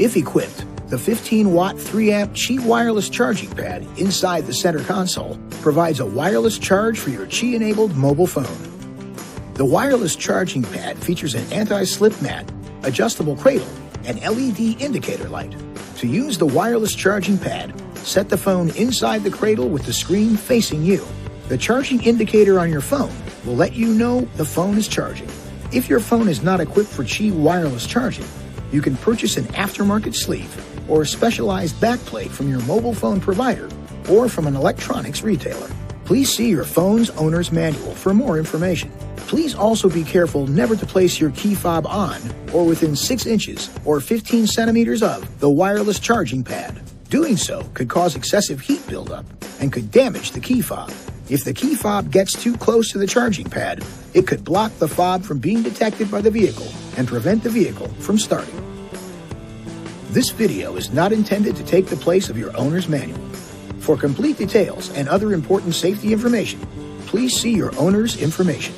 If equipped, the 15-watt 3-amp Qi wireless charging pad inside the center console provides a wireless charge for your Qi-enabled mobile phone. The wireless charging pad features an anti-slip mat, adjustable cradle, and LED indicator light. To use the wireless charging pad, set the phone inside the cradle with the screen facing you. The charging indicator on your phone will let you know the phone is charging. If your phone is not equipped for Qi wireless charging, you can purchase an aftermarket sleeve or a specialized backplate from your mobile phone provider or from an electronics retailer. Please see your phone's owner's manual for more information. Please also be careful never to place your key fob on or within 6 inches or 15 centimeters of the wireless charging pad. Doing so could cause excessive heat buildup and could damage the key fob. If the key fob gets too close to the charging pad, it could block the fob from being detected by the vehicle and prevent the vehicle from starting. This video is not intended to take the place of your owner's manual. For complete details and other important safety information, please see your owner's information.